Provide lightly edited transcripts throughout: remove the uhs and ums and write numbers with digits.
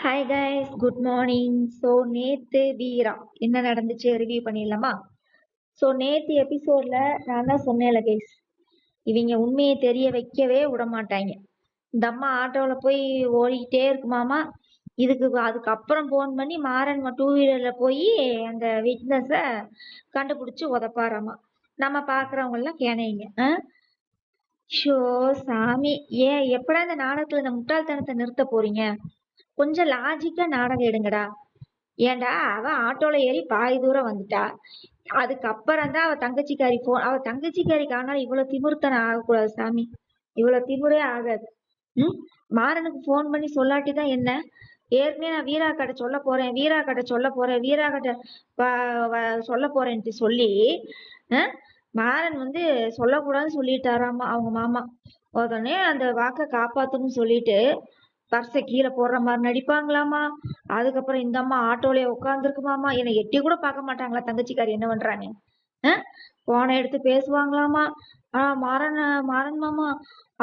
Hi guys, good morning. So நேத்து வீரா என்ன நடந்துச்சு ரிவ்யூ பண்ணிடலாமா? ஸோ நேத்து எபிசோட்ல நான் தான் சொன்னேன்ல கைஸ், இவங்க உண்மையை தெரிய வைக்கவே விட மாட்டாங்க. இந்த அம்மா ஆட்டோவில் போய் ஓடிக்கிட்டே இருக்குமாமா. அதுக்கப்புறம் ஃபோன் பண்ணி மாறன் டூ வீலரில் போய் அந்த விட்னஸை கண்டுபிடிச்சி உதப்பாராமா. நம்ம பார்க்குறவங்கெல்லாம் கேனைங்க. ஷோ சாமி, ஏன் எப்படா இந்த நாடகத்தில் இந்த முட்டாள்தனத்தை நிறுத்த போறீங்க? கொஞ்சம் லாஜிக்கா நாடகம் எடுங்கடா. ஏன்டா அவ ஆட்டோல ஏறி பாதி தூரம் வந்துட்டா. அதுக்கப்புறம் தான் அவ தங்கச்சிக்காரி காணாலும் இவ்வளவு திமிர்த்தனம் ஆகக்கூடாது சாமி. இவ்வளவு திமிரே ஆகாது. மாறனுக்கு போன் பண்ணி சொல்லாட்டி தான் என்ன? ஏற்கனவே நான் வீரா கிட்ட சொல்ல போறேன்ட்டு சொல்லி மாறன் சொல்லக்கூடாதுன்னு சொல்லிட்டாராமா அவங்க மாமா. உடனே அந்த வாக்கை காப்பாத்தணும்னு சொல்லிட்டு பர்ஸை கீழே போடுற மாதிரி நடிப்பாங்களாமா. அதுக்கப்புறம் இந்த அம்மா ஆட்டோலயே உட்காந்துருக்குமாமா. என்னை எட்டி கூட பார்க்க மாட்டாங்களா தங்கச்சிக்காரி என்ன பண்றாங்க? போனை எடுத்து பேசுவாங்களாமா. மாறன் மாமா,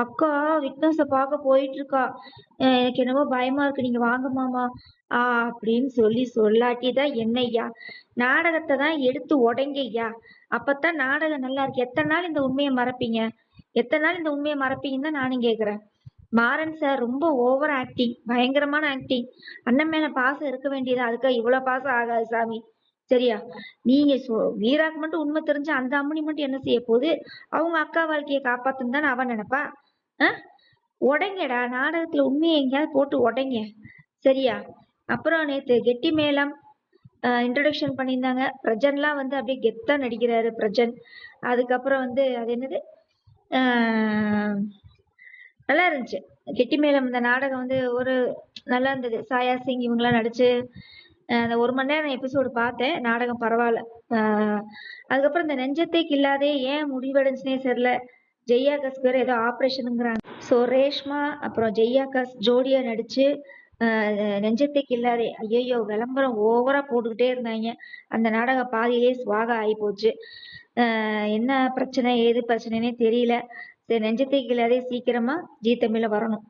அக்கா விட்னஸ பார்க்க போயிட்டு இருக்கா, எனக்கு என்னமோ பயமா இருக்கு, நீங்க வாங்க மாமா அப்படின்னு சொல்லாட்டிதான் என்னய்யா? நாடகத்தை தான் எடுத்து உடைங்கய்யா. அப்பத்தான் நாடகம் நல்லா இருக்கு. எத்தனை நாள் இந்த உண்மையை மறப்பீங்கன்னு தான் நானும் கேக்குறேன். மாறன் சார் ரொம்ப ஓவர் ஆக்டிங், பயங்கரமான ஆக்டிங். அண்ணன் மேல பாசம் இருக்க வேண்டியது, அதுக்காக இவ்வளவு பாசம் ஆகாது சாமி. சரியா? நீங்க வீராக்கு மட்டும் உண்மை தெரிஞ்சு அந்த அம்மனி மட்டும் என்ன செய்ய போகுது? அவங்க அக்கா வாழ்க்கையை காப்பாத்துன்னு தானே அவன் நினைப்பா. உடைங்கடா, நாடகத்துல உண்மையை எங்கேயாவது போட்டு உடைங்க. சரியா? அப்புறம் நேத்து கெட்டி மேளம் இன்ட்ரடக்ஷன் பண்ணியிருந்தாங்க. பிரஜன்லாம் அப்படியே கெத்தா நடிக்கிறாரு பிரஜன். அதுக்கப்புறம் அது என்னது, நல்லா இருந்துச்சு கெட்டி மேளம். இந்த நாடகம் ஒரு நல்லா இருந்தது. சாயா சிங் இவங்கெல்லாம் நடிச்சு அந்த 1 மணி நேரம் எபிசோடு பார்த்தேன். நாடகம் பரவாயில்ல. அதுக்கப்புறம் இந்த நெஞ்சத்தை கில்லாதே ஏன் முடிவடைஞ்சுனே தெரியல. ஜெய்யாகாஸ் வேற ஏதோ ஆப்ரேஷனுங்கிறாங்க. ஸோ ரேஷ்மா அப்புறம் ஜெய்யாகாஸ் ஜோடியா நடிச்சு நெஞ்சத்தை கில்லாதே, ஐயோ விளம்பரம் ஓவரா போட்டுக்கிட்டே இருந்தாங்க. அந்த நாடகம் பாதியிலே சுவாக ஆகி போச்சு. என்ன பிரச்சனை ஏது பிரச்சனைனே தெரியல. சரி, நெஞ்சத்தை கில்லாதே சீக்கிரமா ஜீ தமிழ்ல வரணும்.